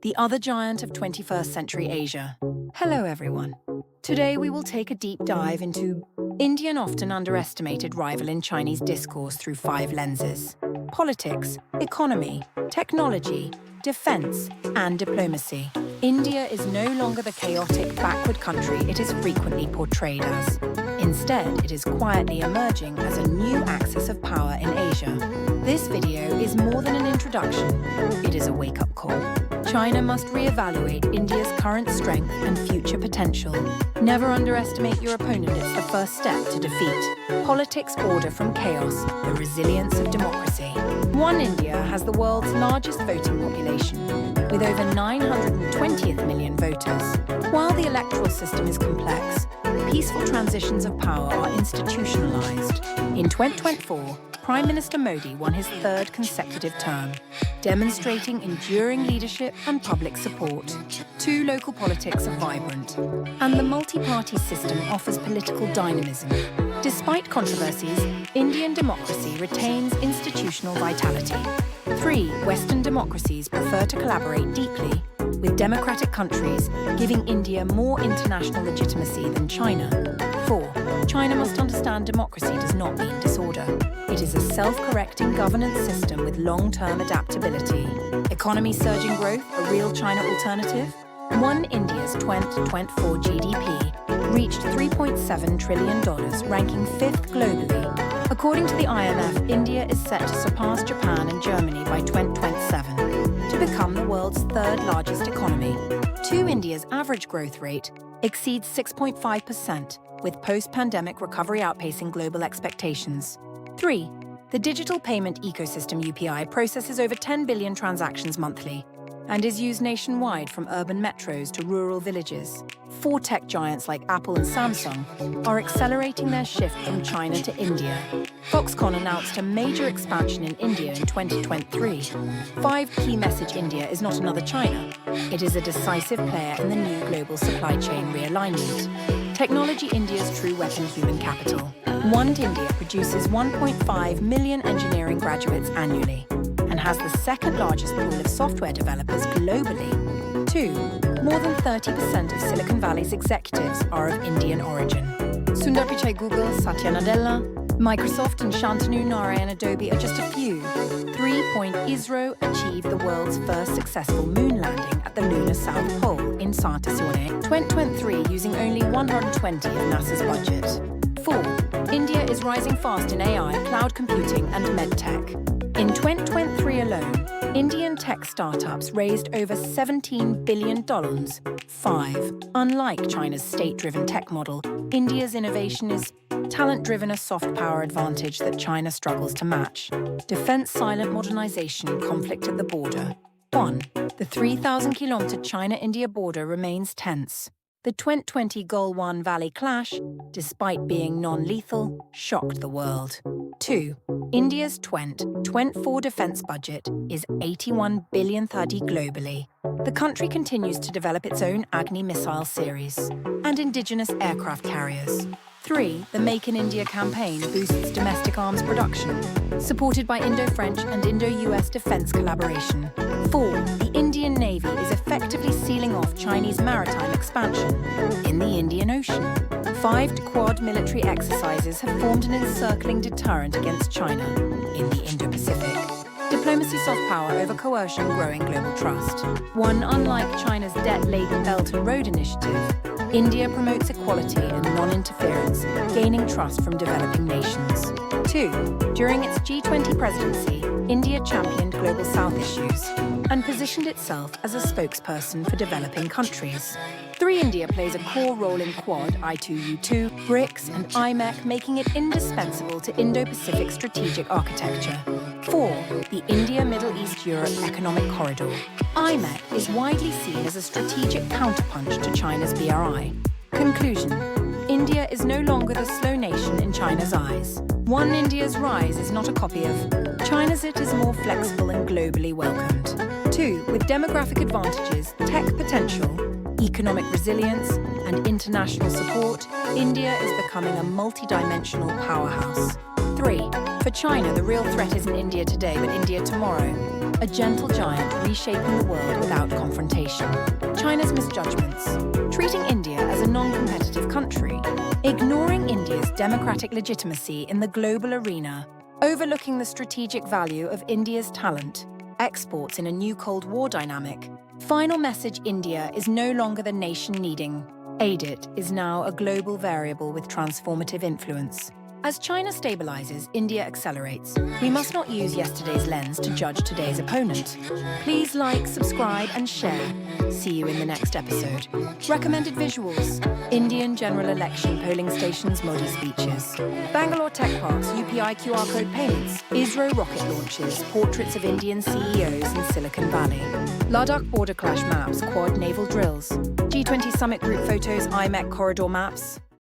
the other giant of 21st century Asia. Hello everyone. Today we will take a deep dive into Indian often underestimated rival in Chinese discourse through 5 lenses: politics, economy, technology, defense, and diplomacy. India is no longer the chaotic, backward country it is frequently portrayed as. Instead, it is quietly emerging as a new axis of power in Asia. This video is more than an introduction. It is a wake-up call. China must re-evaluate India's current strength and future potential. Never underestimate your opponent. It's the first step to defeat. Politics order from chaos, the resilience of democracy. One India has the world's largest voting population, with over 920 million voters. While the electoral system is complex, peaceful transitions of power are institutionalized. In 2024, Prime Minister Modi won his 3rd consecutive term, demonstrating enduring leadership and public support. 2 local politics are vibrant, and the multi-party system offers political dynamism. Despite controversies, Indian democracy retains institutional vitality. 3 Western democracies prefer to collaborate deeply with democratic countries, giving India more international legitimacy than China. 4 China must understand democracy does not mean disorder. It is a self-correcting governance system with long-term adaptability. Economy surging growth, a real China alternative? One India's 2024 GDP reached $3.7 trillion, ranking 5th globally. According to the IMF, India is set to surpass Japan and Germany by 2027 to become the world's 3rd largest economy. 2 India's average growth rate exceeds 6.5%, with post-pandemic recovery outpacing global expectations. 3 The digital payment ecosystem UPI processes over 10 billion transactions monthly and is used nationwide from urban metros to rural villages. 4 tech giants like Apple and Samsung are accelerating their shift from China to India. Foxconn announced a major expansion in India in 2023. 5 Key message: India is not another China. It is a decisive player in the new global supply chain realignment. Technology: India's true weapon, human capital. One India produces 1.5 million engineering graduates annually and has the 2nd largest pool of software developers globally. 2 More than 30% of Silicon Valley's executives are of Indian origin. Sundar Pichai, Google, Satya Nadella, Microsoft, and Shantanu Narayan, Adobe are just a few. 3 ISRO achieved the world's first successful moon landing at the lunar South Pole in Satisone, 2023, using only 120 of NASA's budget. 4 India is rising fast in AI, cloud computing, and medtech. In 2023 alone, Indian tech startups raised over $17 billion. 5 Unlike China's state-driven tech model, India's innovation is talent-driven, a soft power advantage that China struggles to match. Defense: silent modernization, conflict at the border. 1 The 3,000-kilometer China-India border remains tense. The 2020 Galwan Valley clash, despite being non-lethal, shocked the world. 2 India's 2024 defense budget is $81 billion globally. The country continues to develop its own Agni missile series and indigenous aircraft carriers. 3 The Make in India campaign boosts domestic arms production, supported by Indo-French and Indo-US defense collaboration. 4 The Indian Navy is effectively sealing off Chinese maritime expansion in the Indian Ocean. 5 Quad military exercises have formed an encircling deterrent against China in the Indo-Pacific. Diplomacy: soft power over coercion, growing global trust. 1 Unlike China's debt-laden Belt and Road Initiative, India promotes equality and non-interference, gaining trust from developing nations. 2 During its G20 presidency, India championed Global South issues and positioned itself as a spokesperson for developing countries. 3 India plays a core role in Quad, I2U2, BRICS, and IMEC, making it indispensable to Indo-Pacific strategic architecture. 4 The India-Middle East-Europe Economic Corridor. IMEC is widely seen as a strategic counterpunch to China's BRI. Conclusion: India is no longer the slow nation in China's eyes. One India's rise is not a copy of China's. It is more flexible and globally welcomed. 2 With demographic advantages, tech potential, economic resilience, and international support, India is becoming a multi-dimensional powerhouse. 3 For China, the real threat isn't India today, but India tomorrow. a gentle giant reshaping the world without confrontation. China's misjudgments, treating India as a non-competitive country, ignoring India's democratic legitimacy in the global arena, overlooking the strategic value of India's talent, exports in a new Cold War dynamic. Final message: India is no longer the nation needing aid. It is now a global variable with transformative influence. As China stabilizes, India accelerates. We must not use yesterday's lens to judge today's opponent. Please like, subscribe, and share. See you in the next episode. Recommended visuals: Indian general election polling stations, Modi speeches, Bangalore tech parks, UPI QR code payments, ISRO rocket launches, portraits of Indian CEOs in Silicon Valley, Ladakh border clash maps, quad naval drills, G20 summit group photos, IMEC corridor maps.